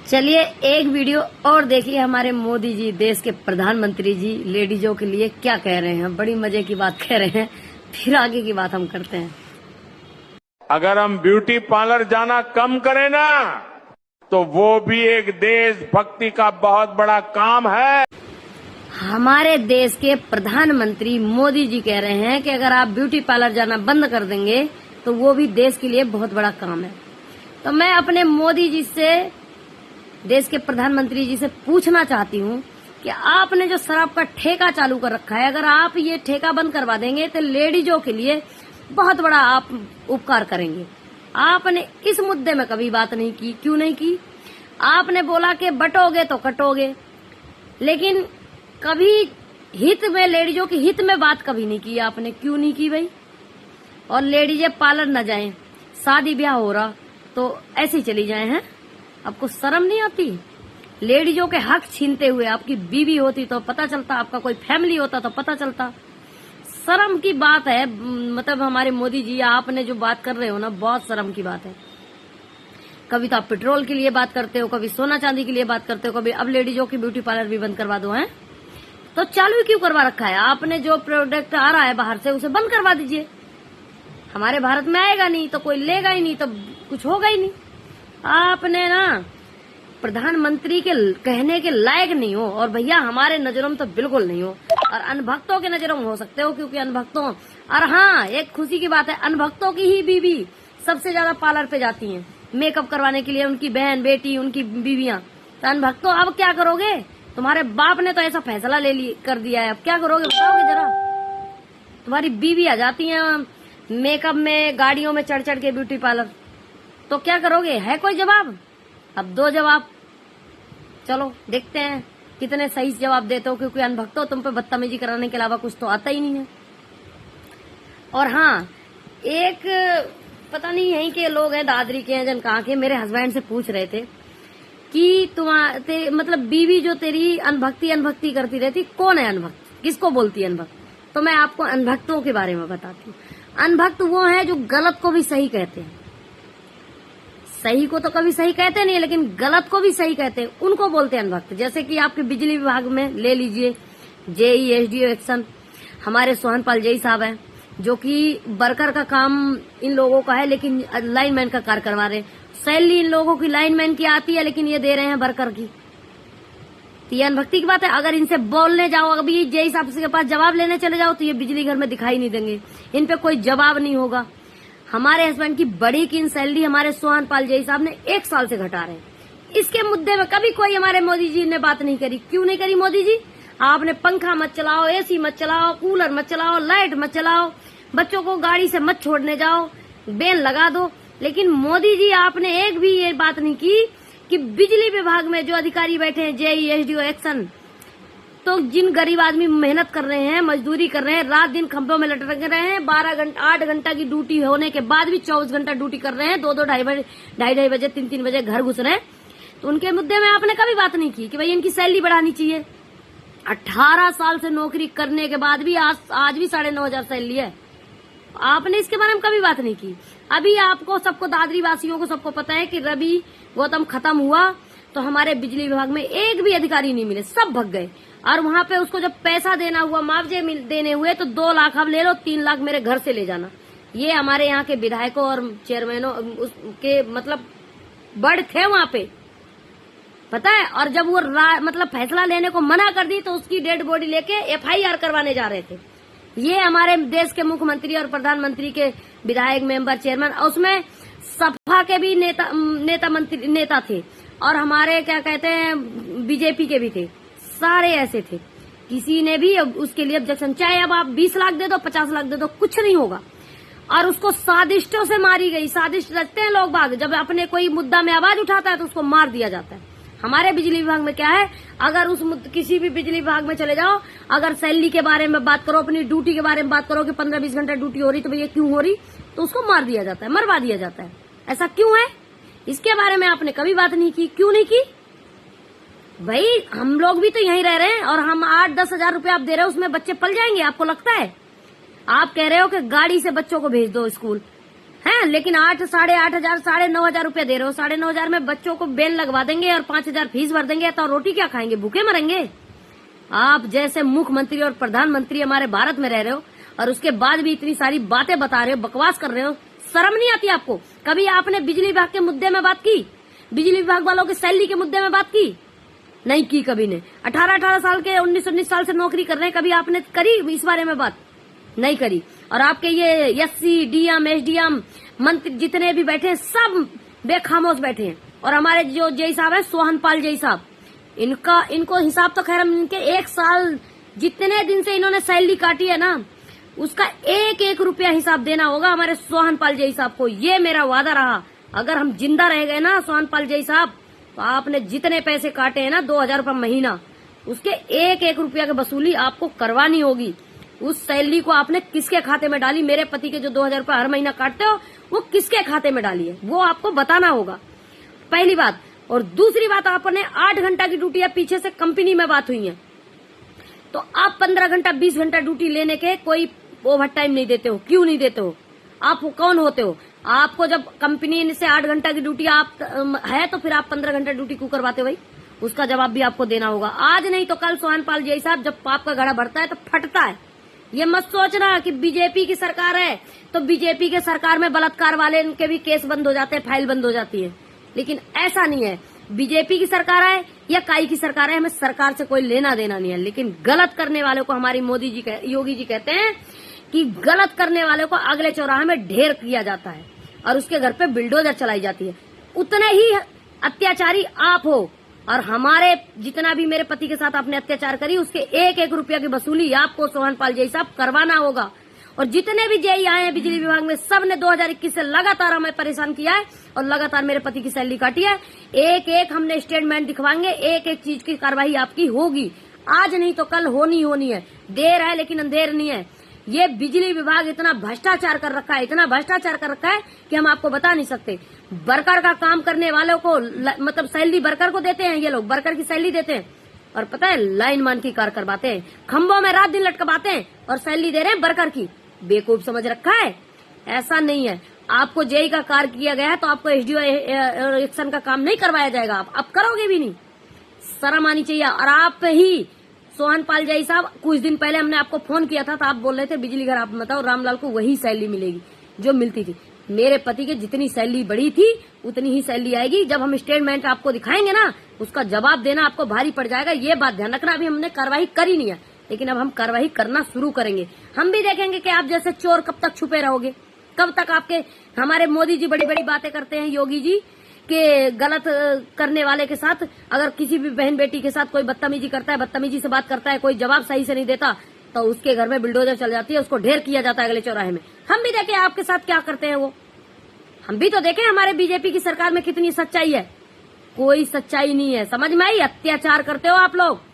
चलिए एक वीडियो और देखिए हमारे मोदी जी, देश के प्रधानमंत्री जी लेडीजों के लिए क्या कह रहे हैं। बड़ी मजे की बात कह रहे हैं, फिर आगे की बात हम करते हैं। अगर हम ब्यूटी पार्लर जाना कम करें ना, तो वो भी एक देशभक्ति का बहुत बड़ा काम है। हमारे देश के प्रधानमंत्री मोदी जी कह रहे हैं कि अगर आप ब्यूटी पार्लर जाना बंद कर देंगे तो वो भी देश के लिए बहुत बड़ा काम है। तो मैं अपने मोदी जी से, देश के प्रधानमंत्री जी से पूछना चाहती हूँ कि आपने जो शराब का ठेका चालू कर रखा है, अगर आप ये ठेका बंद करवा देंगे तो लेडीजों के लिए बहुत बड़ा आप उपकार करेंगे। आपने इस मुद्दे में कभी बात नहीं की, क्यों नहीं की? आपने बोला कि बटोगे तो कटोगे, लेकिन कभी हित में, लेडीजों के हित में बात कभी नहीं की आपने, क्यों नहीं की भाई? और लेडीजें पार्लर न जाएं, शादी ब्याह हो रहा तो ऐसे ही चली जाए हैं। आपको शर्म नहीं आती? लेडीजों के हक छीनते हुए आपकी बीवी होती तो पता चलता, आपका कोई फैमिली होता तो पता चलता। शर्म की बात है। मतलब हमारे मोदी जी, आपने जो बात कर रहे हो ना, बहुत शर्म की बात है। कभी तो आप पेट्रोल के लिए बात करते हो, कभी सोना चांदी के लिए बात करते हो, कभी अब लेडीजों की ब्यूटी पार्लर भी बंद करवा दो। हैं तो चालू क्यों करवा रखा है आपने? जो प्रोडक्ट आ रहा है बाहर से उसे बंद करवा दीजिए। हमारे भारत में आएगा नहीं तो कोई लेगा ही नहीं, तो कुछ होगा ही नहीं। आपने ना प्रधानमंत्री के कहने के लायक नहीं हो, और भैया हमारे नजरों में तो बिल्कुल नहीं हो, और अनभक्तों के नजरों में हो सकते हो, क्योंकि अनभक्तों, और हाँ एक खुशी की बात है, अनभक्तों की ही बीवी सबसे ज्यादा पार्लर पे जाती हैं मेकअप करवाने के लिए, उनकी बहन बेटी, उनकी बीवियां। तो अनभक्तों अब क्या करोगे? तुम्हारे बाप ने तो ऐसा फैसला कर दिया है, अब क्या करोगे बताओगे जरा? तुम्हारी बीवी आ जाती है मेकअप में, गाड़ियों में चढ़ चढ़ के ब्यूटी पार्लर, तो क्या करोगे? है कोई जवाब? अब दो जवाब। चलो देखते हैं कितने सही जवाब देते हो, क्योंकि अनभक्तों तुम पे बदतमीजी कराने के अलावा कुछ तो आता ही नहीं है। और हाँ, एक पता नहीं यहीं के लोग हैं, दादरी के हैं, जन कहाँ के, मेरे हस्बैंड से पूछ रहे थे कि तुम्हारे मतलब बीवी जो तेरी अनभक्ति करती रहती, कौन है अनभक्त? किसको बोलती है अनभक्त? तो मैं आपको अनभक्तों के बारे में बताती हूँ। अनभक्त वो है जो गलत को भी सही कहते हैं। सही को तो कभी सही कहते नहीं, लेकिन गलत को भी सही कहते हैं, उनको बोलते हैं अनभक्त। जैसे कि आपके बिजली विभाग में ले लीजिए, जेई एसडीओ एक्शन, हमारे सोहनपाल जेई साहब हैं, जो कि वर्कर का काम इन लोगों का है, लेकिन लाइनमैन का कार्य करवा रहे हैं। सैलरी इन लोगों की लाइनमैन की आती है, लेकिन ये दे रहे हैं वर्कर की। तो ये अनभक्ति की बात है। अगर इनसे बोलने जाओ, अभी जेई साहब के पास जवाब लेने चले जाओ, तो ये बिजली घर में दिखाई नहीं देंगे, इन पे कोई जवाब नहीं होगा। हमारे हस्बैंड की बड़ी की सैलरी हमारे सोहनपाल जेई साहब ने 1 साल से घटा रहे हैं। इसके मुद्दे में कभी कोई हमारे मोदी जी ने बात नहीं करी। क्यों नहीं करी मोदी जी? आपने पंखा मत चलाओ, एसी मत चलाओ, कूलर मत चलाओ, लाइट मत चलाओ, बच्चों को गाड़ी से मत छोड़ने जाओ, बेल लगा दो। लेकिन मोदी जी आपने एक भी ये बात नहीं की कि बिजली विभाग में जो अधिकारी बैठे हैं, जेई एसडीओ एक्शन, तो जिन गरीब आदमी मेहनत कर रहे हैं, मजदूरी कर रहे हैं, रात दिन खंभों में लटक रहे हैं, 8 घंटा की ड्यूटी होने के बाद भी 24 घंटा ड्यूटी कर रहे हैं, 2-2, ढाई बजे, 3-3 बजे घर घुस रहे हैं, तो उनके मुद्दे में आपने कभी बात नहीं की कि भाई इनकी सैलरी बढ़ानी चाहिए। 18 साल से नौकरी करने के बाद भी आज भी 9,500 सैलरी है। आपने इसके बारे में कभी बात नहीं की। अभी आपको सबको, दादरी वासियों को सबको पता है कि रवि गौतम खत्म हुआ तो हमारे बिजली विभाग में एक भी अधिकारी नहीं मिले, सब भग गए। और वहां पे उसको जब पैसा देना हुआ, मुआवजे देने हुए, तो 2 लाख अब ले लो, 3 लाख मेरे घर से ले जाना। ये हमारे यहाँ के विधायकों और चेयरमैनों के मतलब बड़ थे वहां पे, पता है। और जब वो मतलब फैसला लेने को मना कर दी तो उसकी डेड बॉडी लेके FIR करवाने जा रहे थे। ये हमारे देश के मुख्यमंत्री और प्रधानमंत्री के विधायक, मेंबर, चेयरमैन, और उसमें सपा के भी नेता थे, और हमारे क्या कहते हैं बीजेपी के भी थे, सारे ऐसे थे। किसी ने भी उसके लिए ऑब्जेक्शन, चाहे अब आप 20 लाख दे दो, 50 लाख दे दो, कुछ नहीं होगा। और उसको साजिशों से मारी गई। साजिश रचते हैं लोग बाग, जब अपने कोई मुद्दा में आवाज उठाता है तो उसको मार दिया जाता है। हमारे बिजली विभाग में क्या है, अगर किसी भी बिजली विभाग में चले जाओ, अगर सैलरी के बारे में बात करो, अपनी ड्यूटी के बारे में बात करो कि 15-20 घंटा ड्यूटी हो रही, तो भैया क्यों हो रही, तो उसको मार दिया जाता है, मरवा दिया जाता है। ऐसा क्यों है? इसके बारे में आपने कभी बात नहीं की। क्यों नहीं की भाई? हम लोग भी तो यहीं रह रहे हैं, और हम 8-10 हजार रुपए आप दे रहे हो, उसमें बच्चे पल जाएंगे? आपको लगता है? आप कह रहे हो कि गाड़ी से बच्चों को भेज दो स्कूल, हैं, लेकिन 8, 8,500, 9,500 रुपया दे रहे हो। 9,500 में बच्चों को बेल लगवा देंगे और 5,000 फीस भर देंगे, तो रोटी क्या खाएंगे, भूखे मरेंगे। आप जैसे मुख्यमंत्री और प्रधानमंत्री हमारे भारत में रह रहे हो और उसके बाद भी इतनी सारी बातें बता रहे हो, बकवास कर रहे हो, शर्म नहीं आती आपको? कभी आपने बिजली विभाग के मुद्दे में बात की? बिजली विभाग वालों के सैलरी के मुद्दे में बात की? नहीं की कभी ने। 18 साल के 19 साल से नौकरी कर रहे हैं, कभी आपने करी इस बारे में बात? नहीं करी। और आपके ये एससी, डीएम, एसडीएम मंत्री जितने भी बैठे हैं सब बेखामोश बैठे हैं। और हमारे जो जय साहब है, सोहनपाल जय साहब, इनको हिसाब तो खैर हम इनके 1 साल जितने दिन से इन्होंने सैलरी काटी है ना, उसका 1-1 रुपया हिसाब देना होगा हमारे सोहनपाल जय साहब को। ये मेरा वादा रहा। अगर हम जिंदा रह गए ना सोहनपाल जय साहब, तो आपने जितने पैसे काटे हैं ना 2,000 रुपया महीना, उसके 1-1 रुपया की वसूली आपको करवानी होगी। उस सैलरी को आपने किसके खाते में डाली? मेरे पति के जो 2,000 रुपया हर महीना काटते हो, वो किसके खाते में डाली है, वो आपको बताना होगा, पहली बात। और दूसरी बात, आपने 8 घंटा की ड्यूटी है, पीछे से कंपनी में बात हुई है, तो आप 15 घंटा 20 घंटा ड्यूटी लेने के कोई ओवर टाइम नहीं देते हो। क्यों नहीं देते हो? आप कौन होते हो? आपको जब कंपनी से 8 घंटा की ड्यूटी आप है, तो फिर आप 15 घंटा ड्यूटी क्यों करवाते हो भाई? उसका जवाब भी आपको देना होगा। आज नहीं तो कल सोहनपाल जय साहब, जब पाप का घड़ा बढ़ता है तो फटता है। ये मत सोचना कि बीजेपी की सरकार है तो बीजेपी के सरकार में बलात्कार वाले इनके भी केस बंद हो जाते हैं, फाइल बंद हो जाती है, लेकिन ऐसा नहीं है। बीजेपी की सरकार है या काई की सरकार है, हमें सरकार से कोई लेना देना नहीं है। लेकिन गलत करने वालों को हमारी योगी जी कहते हैं कि गलत करने वाले को अगले चौराहे में ढेर किया जाता है और उसके घर पे बुलडोजर चलाई जाती है। उतने ही अत्याचारी आप हो। और हमारे जितना भी मेरे पति के साथ आपने अत्याचार करी, उसके 1-1 रुपया की वसूली आपको सोहनपाल जय साहब करवाना होगा। और जितने भी जेई आए हैं बिजली विभाग में, सब ने 2021 से लगातार हमें परेशान किया है और लगातार मेरे पति की सैलरी काटी है। 1-1 हमने स्टेटमेंट दिखवाएंगे, 1-1 चीज की कार्रवाई आपकी होगी। आज नहीं तो कल होनी है। देर है लेकिन अंधेर नहीं है। ये बिजली विभाग इतना भ्रष्टाचार कर रखा है, इतना भ्रष्टाचार कर रखा है कि हम आपको बता नहीं सकते। वर्कर का काम करने वालों को मतलब सैलरी वर्कर को देते हैं, ये लोग वर्कर की सैलरी देते हैं और पता है लाइन मान की कार करवाते हैं, खंभों में रात दिन लटकवाते हैं और सैलरी दे रहे हैं वर्कर की। बेवकूफ समझ रखा है? ऐसा नहीं है। आपको जेई का कार्य किया गया है तो आपको एसडीओ एक्शन का काम नहीं करवाया जाएगा। आप करोगे भी नहीं। शर्म आनी चाहिए। और आप ही सोहनपाल जय साहब, कुछ दिन पहले हमने आपको फोन किया था तो आप बोल रहे थे बिजली घर आप बताओ, रामलाल को वही सैलरी मिलेगी जो मिलती थी। मेरे पति की जितनी सैलरी बढ़ी थी उतनी ही सैलरी आएगी। जब हम स्टेटमेंट आपको दिखाएंगे ना, उसका जवाब देना आपको भारी पड़ जाएगा। ये बात ध्यान रखना। अभी हमने कार्रवाई करी नहीं है, लेकिन अब हम कार्रवाई करना शुरू करेंगे। हम भी देखेंगे कि आप जैसे चोर कब तक छुपे रहोगे, कब तक आपके हमारे मोदी जी बड़ी बड़ी बातें करते हैं, योगी जी के गलत करने वाले के साथ अगर किसी भी बहन बेटी के साथ कोई बदतमीजी करता है, बदतमीजी से बात करता है, कोई जवाब सही से नहीं देता, तो उसके घर में बुलडोजर चल जाती है, उसको ढेर किया जाता है अगले चौराहे में। हम भी देखें आपके साथ क्या करते हैं वो। हम भी तो देखें हमारे बीजेपी की सरकार में कितनी सच्चाई है। कोई सच्चाई नहीं है, समझ में आई? अत्याचार करते हो आप लोग।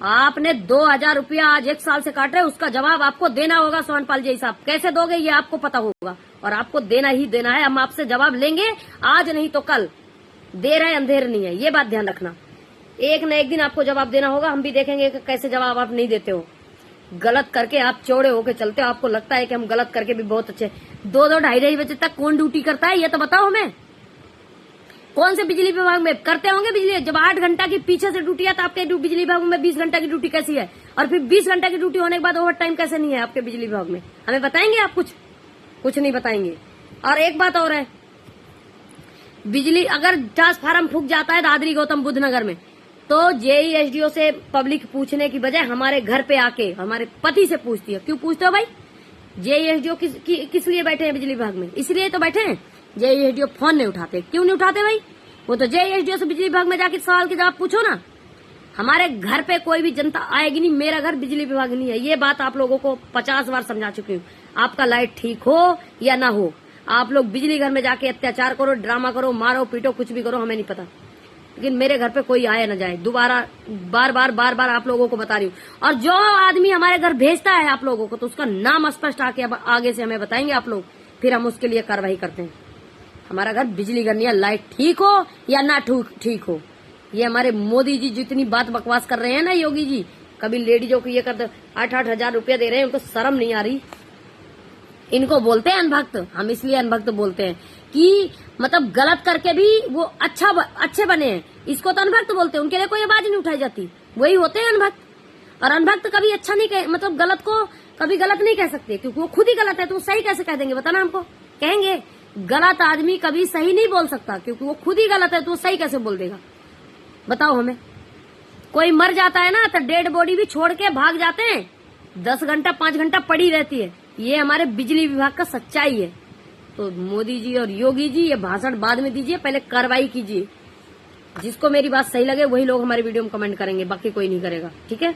आपने 2,000 रुपया आज 1 साल से काट रहे, उसका जवाब आपको देना होगा सोहनपाल जय साहब। कैसे दोगे ये आपको पता होगा और आपको देना ही देना है। हम आपसे जवाब लेंगे, आज नहीं तो कल। देर है अंधेर नहीं है, ये बात ध्यान रखना। एक न एक दिन आपको जवाब देना होगा। हम भी देखेंगे कि कैसे जवाब आप नहीं देते हो। गलत करके आप चौड़े होके चलते हो। आपको लगता है कि हम गलत करके भी बहुत अच्छे। 2-2, 2:30 बजे तक कौन ड्यूटी करता है ये तो बताओ हमें। कौन से बिजली विभाग में करते होंगे बिजली? जब 8 घंटा की पीछे से ड्यूटी है तो आपके बिजली विभाग में 20 घंटा की ड्यूटी कैसी है? और फिर 20 घंटा की ड्यूटी होने के बाद ओवर टाइम कैसे नहीं है आपके बिजली विभाग में? हमें बताएंगे आप? कुछ नहीं बताएंगे। और एक बात और है, बिजली अगर ट्रांसफार्मर फूक जाता है दादरी गौतम बुद्ध नगर में, तो जेई एसडीओ से पब्लिक पूछने की बजाय हमारे घर पे आके हमारे पति से पूछती है। क्यों पूछते हो भाई? जेई एसडीओ किस लिए बैठे हैं बिजली विभाग में? इसलिए तो बैठे हैं। जेई एसडीओ फोन नहीं उठाते। क्यों नहीं उठाते भाई? वो तो जेई एसडीओ से बिजली विभाग में जाके सवाल के जवाब पूछो ना। हमारे घर पे कोई भी जनता आएगी नहीं। मेरा घर बिजली विभाग नहीं है। ये बात आप लोगों को 50 बार समझा चुकी हूँ। आपका लाइट ठीक हो या ना हो, आप लोग बिजली घर में जाके अत्याचार करो, ड्रामा करो, मारो पीटो, कुछ भी करो, हमें नहीं पता। लेकिन मेरे घर पे कोई आए ना जाए। दोबारा बार बार आप लोगों को बता रही हूँ। और जो आदमी हमारे घर भेजता है आप लोगों को, तो उसका नाम स्पष्ट आगे से हमें बताएंगे आप लोग, फिर हम उसके लिए कार्रवाई करते हैं। हमारा घर बिजली घर नहीं है। लाइट ठीक हो या ना ठीक हो, ये हमारे मोदी जी जितनी बात बकवास कर रहे हैं ना, योगी जी, कभी लेडीजों को ये कर 8-8 हजार रुपया दे रहे हैं, उनको शर्म नहीं आ रही। इनको बोलते हैं अनभक्त। हम इसलिए अनभक्त बोलते हैं कि मतलब गलत करके भी वो अच्छे बने हैं, इसको तो अनभक्त बोलते हैं। उनके लिए कोई आवाज नहीं उठाई जाती, वही होते हैं अनभक्त। और अनभक्त कभी अच्छा नहीं कह, मतलब गलत को कभी गलत नहीं कह सकते, क्योंकि वो खुद ही गलत है, तो वो सही कैसे कह देंगे बताना हमको। कहेंगे गलत आदमी कभी सही नहीं बोल सकता, क्योंकि वो खुद ही गलत है, तो वो सही कैसे बोल देगा बताओ हमें। कोई मर जाता है ना तो डेड बॉडी भी छोड़ के भाग जाते हैं, 10 घंटा 5 घंटा पड़ी रहती है। ये हमारे बिजली विभाग का सच्चाई है। तो मोदी जी और योगी जी ये भाषण बाद में दीजिए, पहले कार्रवाई कीजिए। जिसको मेरी बात सही लगे वही लोग हमारे वीडियो में कमेंट करेंगे, बाकी कोई नहीं करेगा, ठीक है।